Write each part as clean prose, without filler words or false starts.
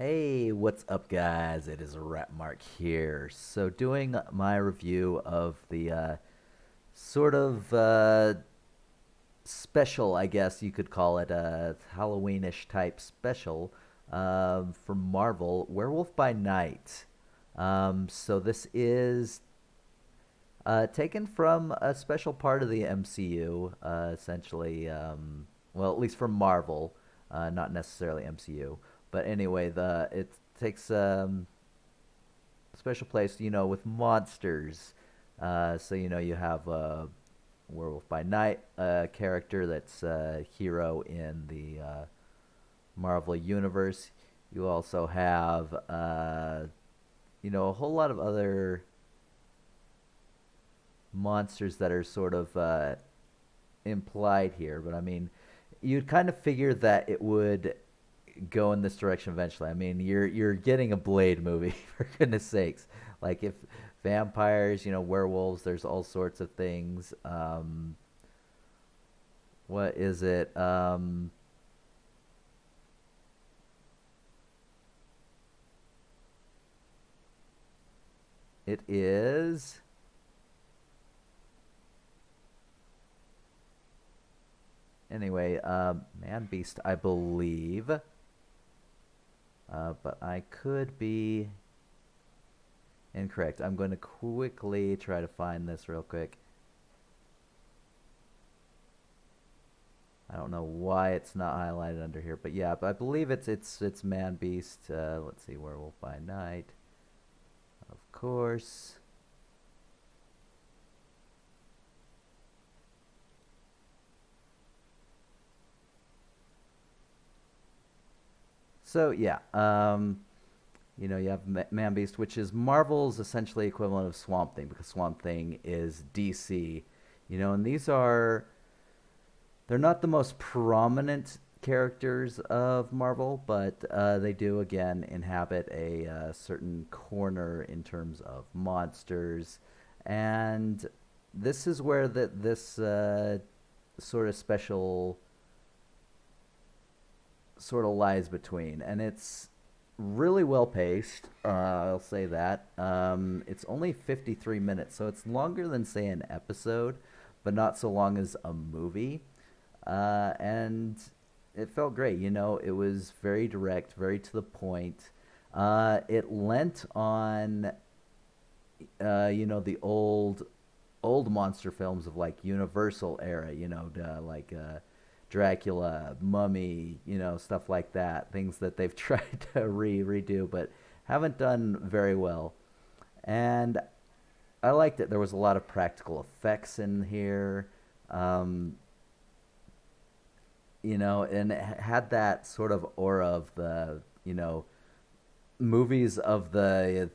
Hey, what's up, guys? It is Rapmark here. So, doing my review of the sort of special, I guess you could call it, a Halloweenish type special from Marvel, Werewolf by Night. So, this is taken from a special part of the MCU, essentially, well, at least from Marvel, not necessarily MCU. But anyway, the it takes special place, with monsters. So you have Werewolf by Night, a character that's a hero in the Marvel universe. You also have a whole lot of other monsters that are sort of implied here. But I mean, you'd kind of figure that it would go in this direction eventually. I mean, you're getting a Blade movie for goodness sakes. Like if vampires, werewolves, there's all sorts of things. What is it? It is anyway. Man Beast, I believe. But I could be incorrect. I'm going to quickly try to find this real quick. I don't know why it's not highlighted under here, but yeah, I believe it's Man Beast. Let's see, Werewolf by Night, of course. So yeah, you have Man Beast, which is Marvel's essentially equivalent of Swamp Thing because Swamp Thing is DC. And they're not the most prominent characters of Marvel, but they do again inhabit a certain corner in terms of monsters, and this is where this sort of special sort of lies between, and it's really well paced. I'll say that. It's only 53 minutes, so it's longer than say an episode, but not so long as a movie. And it felt great. It was very direct, very to the point. It lent on, the old monster films of like Universal era. Like Dracula, Mummy, stuff like that. Things that they've tried to redo, but haven't done very well. And I liked it. There was a lot of practical effects in here. Um, and it had that sort of aura of the, movies of the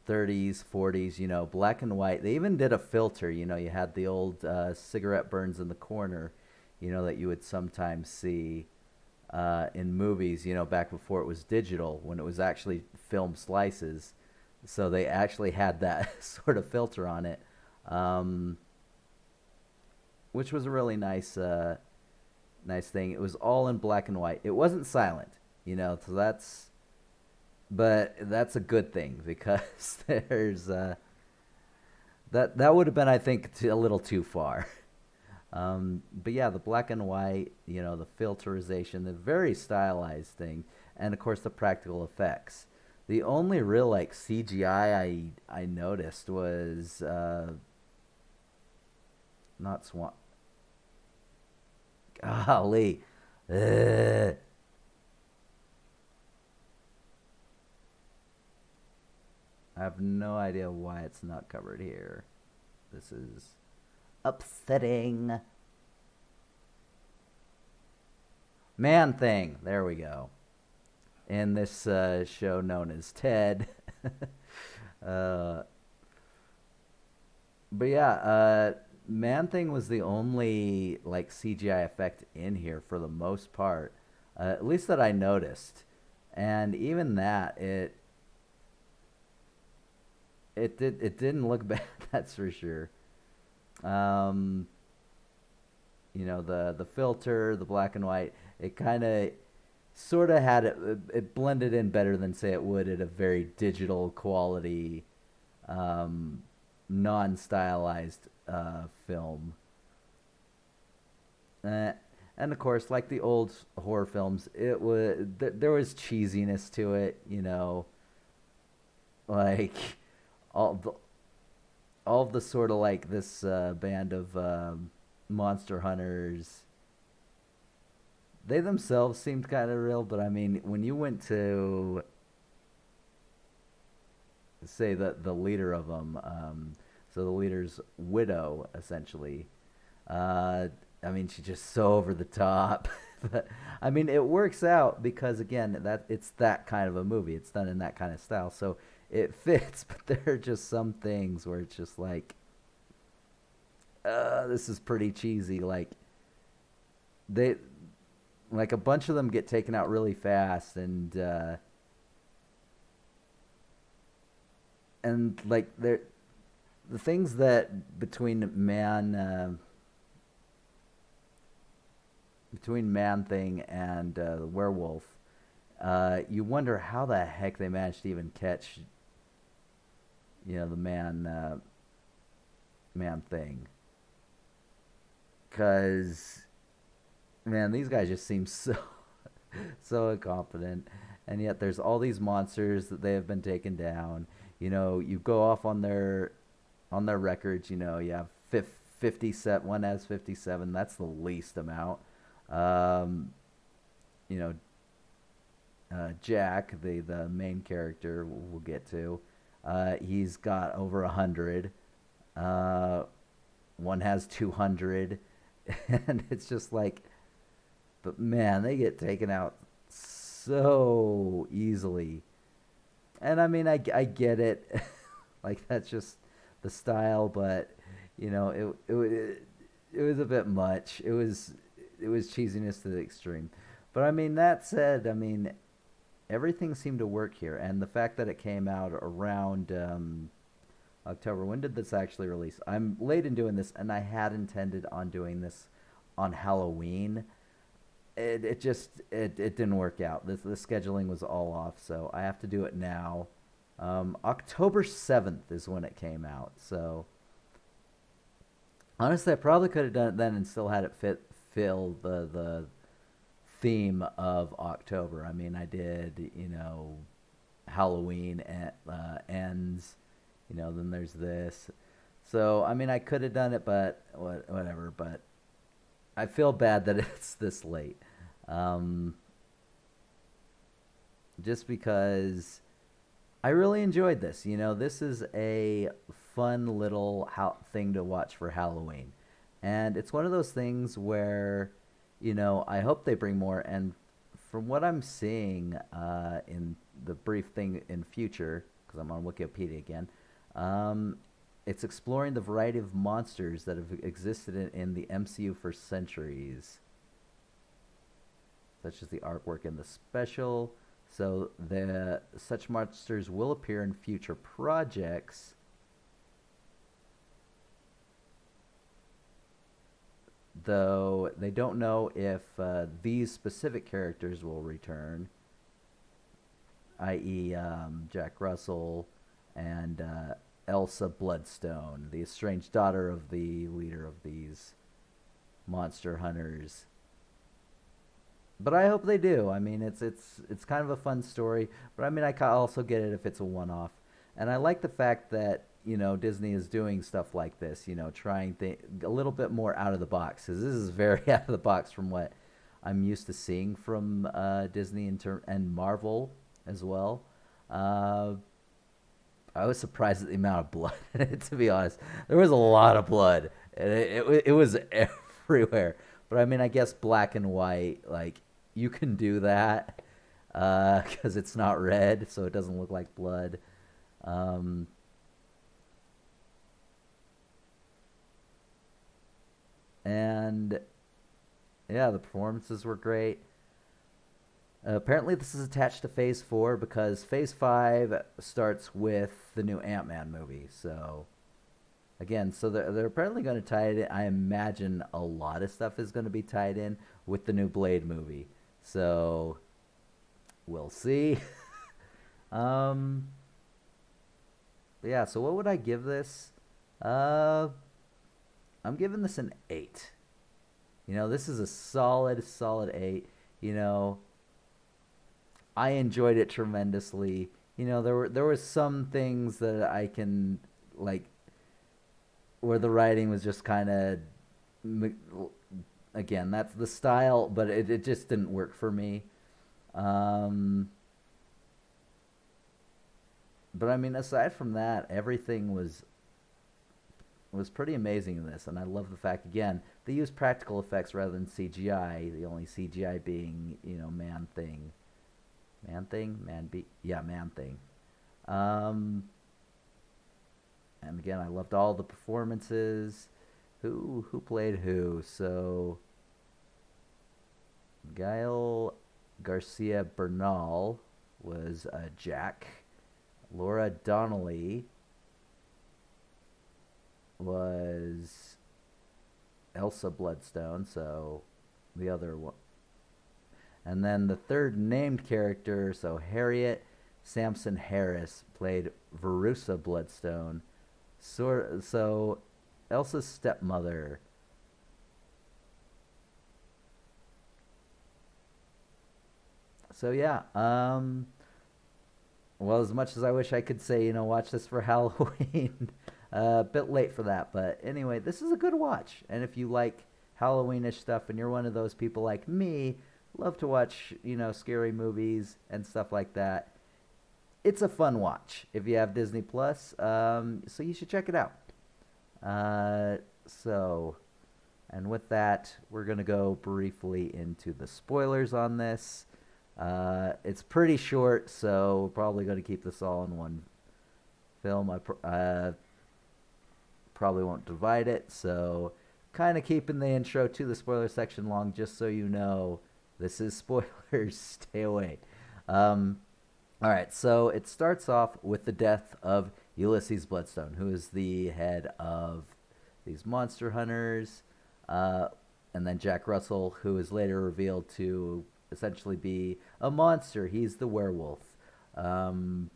30s, 40s, black and white. They even did a filter, you had the old cigarette burns in the corner, that you would sometimes see in movies, back before it was digital, when it was actually film slices. So they actually had that sort of filter on it, um, which was a really nice thing. It was all in black and white. It wasn't silent, so that's a good thing because there's that would have been, I think, a little too far. But yeah, the black and white, the filterization, the very stylized thing, and of course the practical effects. The only real like CGI I noticed was not Swan. Golly, Ugh. I have no idea why it's not covered here. This is upsetting. Man Thing. There we go. In this show known as Ted. uh, but yeah, Man Thing was the only like CGI effect in here for the most part, at least that I noticed. And even that, it didn't look bad. That's for sure. Um, the filter, the black and white, it kind of sort of had it blended in better than say it would at a very digital quality, um, non-stylized film. Uh, and of course, like the old horror films, it was there was cheesiness to it, like all the all of the sort of like this band of monster hunters. They themselves seemed kind of real, but I mean, when you went to say the leader of them, so the leader's widow essentially. Uh, I mean, she's just so over the top. But I mean, it works out because again, that it's that kind of a movie. It's done in that kind of style, so it fits. But there are just some things where it's just like, this is pretty cheesy. Like they, like a bunch of them get taken out really fast, and like they're the things that between Man Thing and the werewolf, you wonder how the heck they managed to even catch, the Man Thing, because man, these guys just seem so so incompetent, and yet there's all these monsters that they have been taken down. You go off on their records. You have 50 set. One has 57. That's the least amount. Um, you know, Jack, the main character, we'll get to. He's got over 100. Uh, one has 200, and it's just like, but man, they get taken out so easily. And I mean, I get it, like that's just the style, but it was a bit much. It was cheesiness to the extreme. But I mean, that said, I mean, everything seemed to work here, and the fact that it came out around October. When did this actually release? I'm late in doing this, and I had intended on doing this on Halloween. It didn't work out. The scheduling was all off, so I have to do it now. October 7th is when it came out. So honestly, I probably could have done it then and still had it fill the theme of October. I mean, I did, Halloween ends, then there's this. So, I mean, I could have done it, but whatever. But I feel bad that it's this late. Um, just because I really enjoyed this. This is a fun little thing to watch for Halloween. And it's one of those things where, I hope they bring more. And from what I'm seeing in the brief thing in future, because I'm on Wikipedia again, um, it's exploring the variety of monsters that have existed in the MCU for centuries, such as the artwork in the special. So the such monsters will appear in future projects, though they don't know if these specific characters will return, i.e., Jack Russell and Elsa Bloodstone, the estranged daughter of the leader of these monster hunters. But I hope they do. I mean, it's kind of a fun story, but I mean, also get it if it's a one-off. And I like the fact that Disney is doing stuff like this. Trying a little bit more out of the box, because this is very out of the box from what I'm used to seeing from Disney and Marvel as well. Uh, I was surprised at the amount of blood in it, to be honest. There was a lot of blood, and it was everywhere. But I mean, I guess black and white, like, you can do that because it's not red, so it doesn't look like blood. Um, and yeah, the performances were great. Apparently, this is attached to Phase 4 because Phase 5 starts with the new Ant-Man movie. So, again, so they're apparently going to tie it in. I imagine a lot of stuff is going to be tied in with the new Blade movie. So, We'll see. um, yeah. So what would I give this? Uh, I'm giving this an 8. This is a solid 8. You know, I enjoyed it tremendously. There was some things that I can like where the writing was just kind of, again, that's the style, but it just didn't work for me. Um, but I mean, aside from that, everything was pretty amazing in this, and I love the fact again they use practical effects rather than CGI. The only CGI being Man Thing, Man Thing, Man Be yeah Man Thing. Um, and again, I loved all the performances. Who played who? So Gael Garcia Bernal was Jack. Laura Donnelly was Elsa Bloodstone, so the other one. And then the third named character, so Harriet Sampson Harris played Verussa Bloodstone. So Elsa's stepmother. So yeah, well, as much as I wish I could say, watch this for Halloween, a bit late for that. But anyway, this is a good watch. And if you like Halloweenish stuff and you're one of those people like me, love to watch, scary movies and stuff like that, it's a fun watch if you have Disney Plus. So you should check it out. Uh, so, and with that, we're going to go briefly into the spoilers on this. It's pretty short, so we're probably going to keep this all in one film. I probably won't divide it, so kind of keeping the intro to the spoiler section long, just so you know this is spoilers. Stay away. Um, all right, so it starts off with the death of Ulysses Bloodstone, who is the head of these monster hunters, and then Jack Russell, who is later revealed to essentially be a monster. He's the werewolf. Um,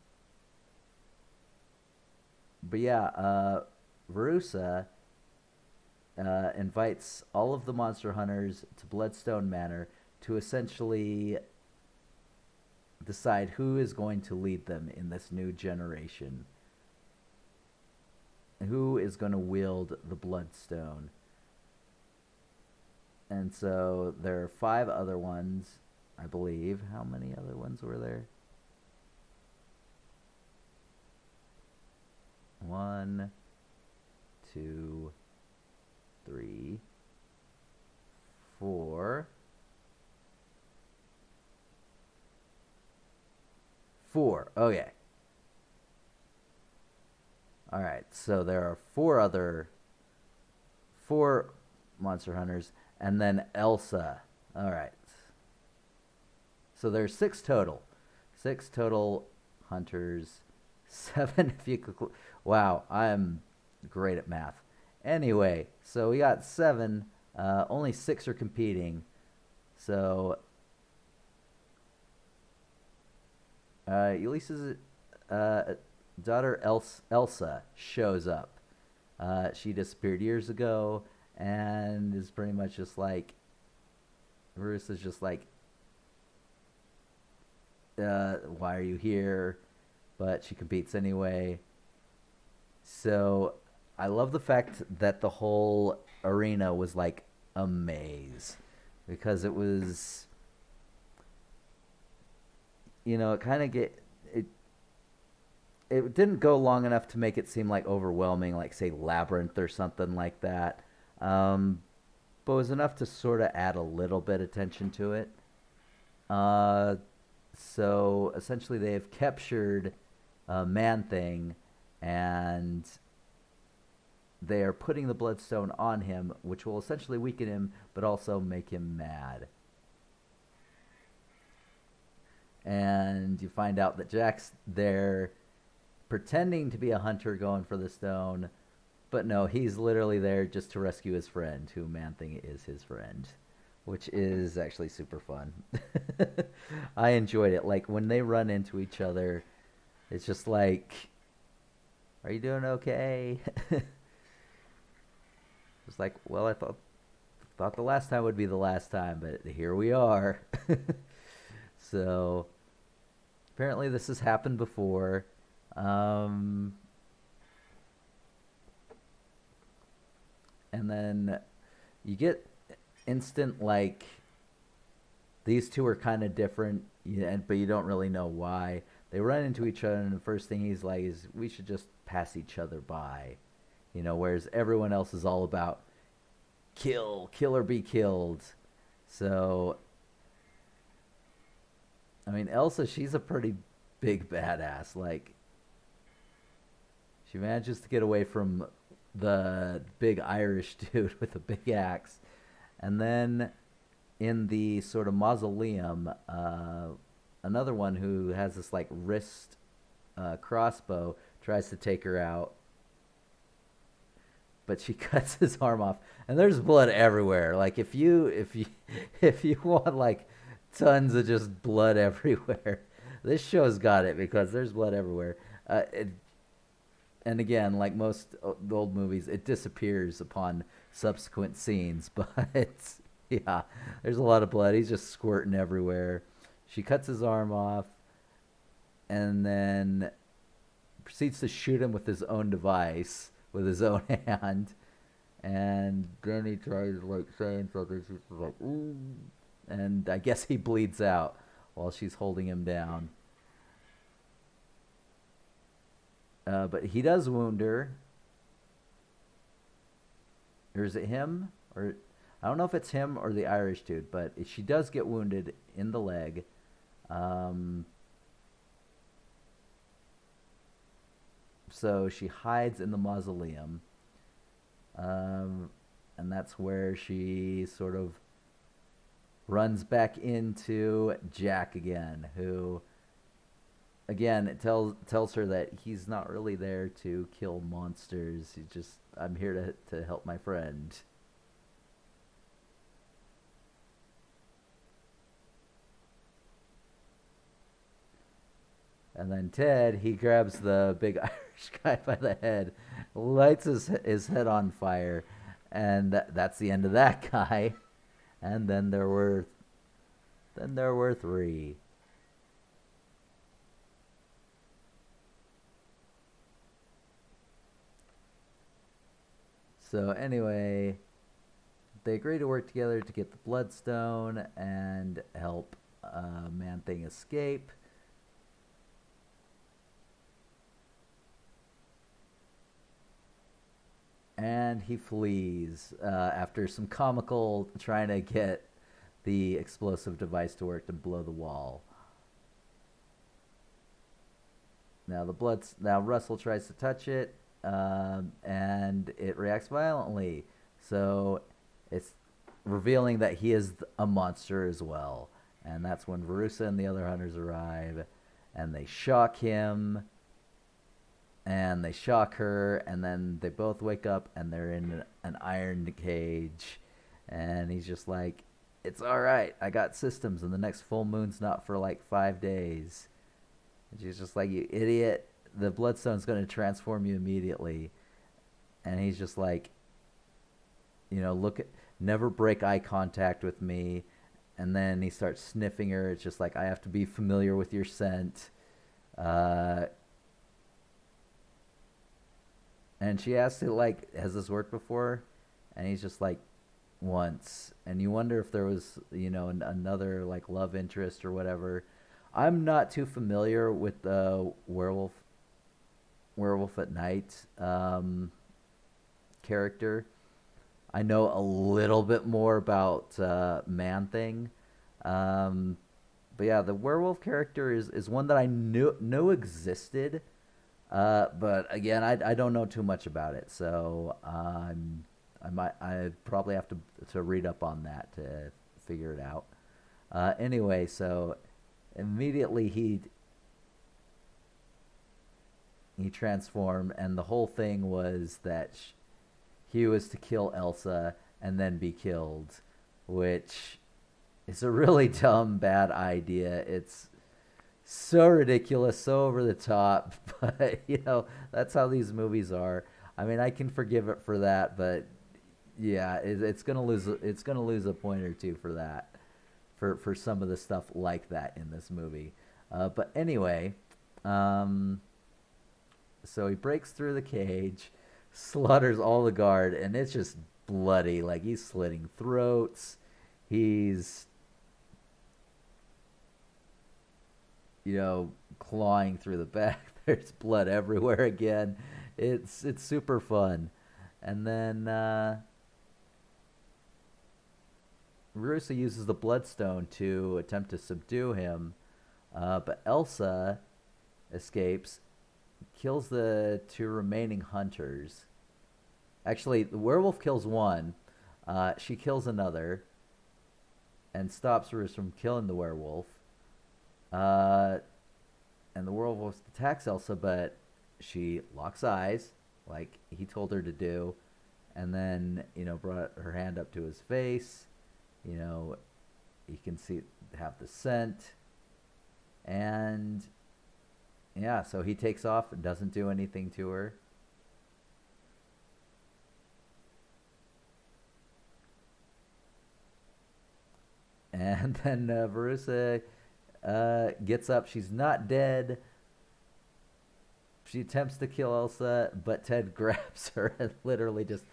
but yeah, Verussa invites all of the monster hunters to Bloodstone Manor to essentially decide who is going to lead them in this new generation. Who is going to wield the Bloodstone. And so there are 5 other ones, I believe. How many other ones were there? 1, 2, 3, 4. 4. Okay. All right. So there are 4 monster hunters, and then Elsa. All right. So there's 6 total. 6 total hunters. 7 if you could. Wow, I'm great at math. Anyway, so we got 7. Only 6 are competing. So Ulysses' daughter Elsa shows up. She disappeared years ago and is pretty much just like, Bruce is just like, why are you here? But she competes anyway. So I love the fact that the whole arena was like a maze, because it was, it kind of it didn't go long enough to make it seem like overwhelming, like say Labyrinth or something like that. But it was enough to sort of add a little bit of tension to it. Uh, so essentially, they have captured Man Thing, and they are putting the Bloodstone on him, which will essentially weaken him, but also make him mad. And you find out that Jack's there pretending to be a hunter going for the stone, but no, he's literally there just to rescue his friend, who Man Thing is his friend. which is actually super fun. I enjoyed it. Like when they run into each other, it's just like, "Are you doing okay?" It's like, well, I thought the last time would be the last time, but here we are. So apparently this has happened before. Um, and then you get instant like these two are kind of different, but you don't really know why. They run into each other, and the first thing he's like is, "We should just pass each other by," whereas everyone else is all about kill or be killed. So, I mean, Elsa, she's a pretty big badass. Like, she manages to get away from the big Irish dude with a big axe, and then in the sort of mausoleum, another one who has this like wrist crossbow tries to take her out, but she cuts his arm off, and there's blood everywhere. Like if you want like tons of just blood everywhere, this show's got it because there's blood everywhere. And again, like most old movies, it disappears upon subsequent scenes. But yeah, there's a lot of blood. He's just squirting everywhere. She cuts his arm off, and then proceeds to shoot him with his own device, with his own hand. And then he tries like saying something. She's like, "Ooh," and I guess he bleeds out while she's holding him down. But he does wound her. Or is it him? Or I don't know if it's him or the Irish dude, but she does get wounded in the leg. Um, so she hides in the mausoleum. And that's where she sort of runs back into Jack again, who again it tells her that he's not really there to kill monsters. He's just, "I'm here to help my friend." And then Ted, he grabs the big Irish guy by the head, lights his head on fire, and that's the end of that guy. And then there were three. So anyway, they agree to work together to get the Bloodstone and help Man Thing escape. And he flees after some comical trying to get the explosive device to work to blow the wall. Now Russell tries to touch it, and it reacts violently. So it's revealing that he is a monster as well. And that's when Verussa and the other hunters arrive, and they shock him, and they shock her, and then they both wake up, and they're in an iron cage, and he's just like, "It's all right. I got systems, and the next full moon's not for like 5 days." And she's just like, "You idiot! The Bloodstone's going to transform you immediately." And he's just like, look at, never break eye contact with me. And then he starts sniffing her. It's just like, "I have to be familiar with your scent." And she asks it like, "Has this worked before?" And he's just like, "Once." And you wonder if there was, another like love interest or whatever. I'm not too familiar with the Werewolf at Night character. I know a little bit more about Man Thing. But yeah, the werewolf character is one that I knew existed. But again, I don't know too much about it, so I probably have to read up on that to figure it out. Anyway, so immediately he transformed, and the whole thing was that he was to kill Elsa and then be killed, which It's a really dumb, bad idea. It's so ridiculous, so over the top, but that's how these movies are. I mean, I can forgive it for that, but yeah, it's gonna lose a point or two for that, for some of the stuff like that in this movie. But anyway, um, so he breaks through the cage, slaughters all the guard, and it's just bloody. Like he's slitting throats. He's clawing through the back. There's blood everywhere again. It's super fun. And then Rusa uses the bloodstone to attempt to subdue him, but Elsa escapes, kills the two remaining hunters. Actually, the werewolf kills one. She kills another, and stops Rusa from killing the werewolf. Uh, and the werewolf attacks Elsa, but she locks eyes, like he told her to do, and then brought her hand up to his face. You can see have the scent, and yeah, so he takes off and doesn't do anything to her. And then Verusa gets up. She's not dead. She attempts to kill Elsa, but Ted grabs her and literally just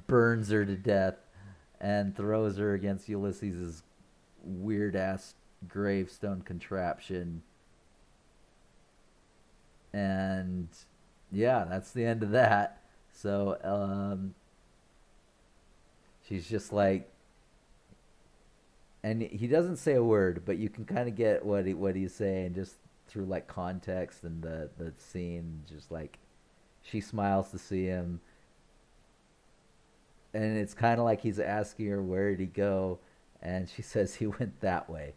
burns her to death and throws her against Ulysses' weird ass gravestone contraption. And yeah, that's the end of that. So she's just like, and he doesn't say a word, but you can kind of get what he's saying just through like context and the scene. Just like she smiles to see him, and it's kind of like he's asking her where did he go, and she says he went that way,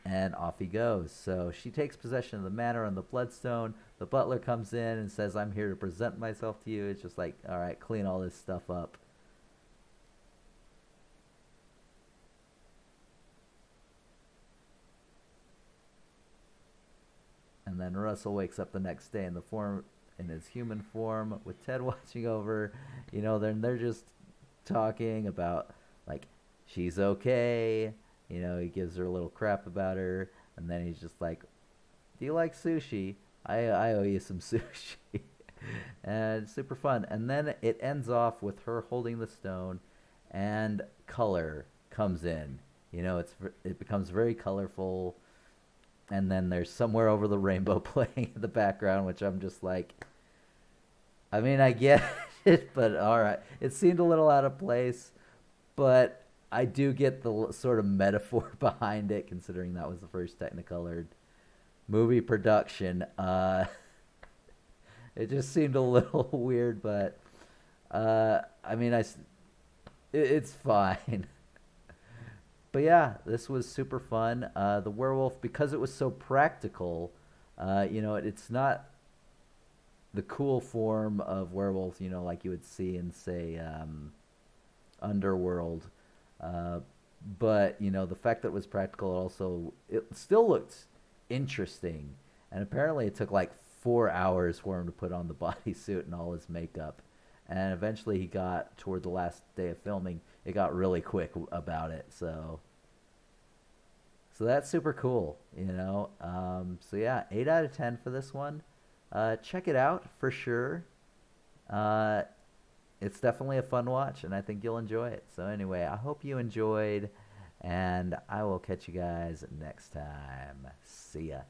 and off he goes. So she takes possession of the manor on the bloodstone. The butler comes in and says, "I'm here to present myself to you." It's just like, all right, clean all this stuff up. And then Russell wakes up the next day in his human form with Ted watching over. Then they're just talking about like she's okay. He gives her a little crap about her, and then he's just like, "Do you like sushi? I owe you some sushi." And it's super fun. And then it ends off with her holding the stone, and color comes in. It becomes very colorful, and then there's Somewhere Over the Rainbow playing in the background, which I'm just like, I mean, I get it, but all right. It seemed a little out of place, but I do get the sort of metaphor behind it, considering that was the first Technicolored movie production. It just seemed a little weird, but I mean, it's fine. But yeah, this was super fun. The werewolf, because it was so practical, it's not the cool form of werewolf, like you would see in, say, Underworld. But, the fact that it was practical also, it still looked interesting. And apparently it took like 4 hours for him to put on the bodysuit and all his makeup. And eventually he got, toward the last day of filming, it got really quick about it. So that's super cool, So yeah, 8 out of 10 for this one. Check it out for sure. It's definitely a fun watch, and I think you'll enjoy it. So anyway, I hope you enjoyed, and I will catch you guys next time. See ya.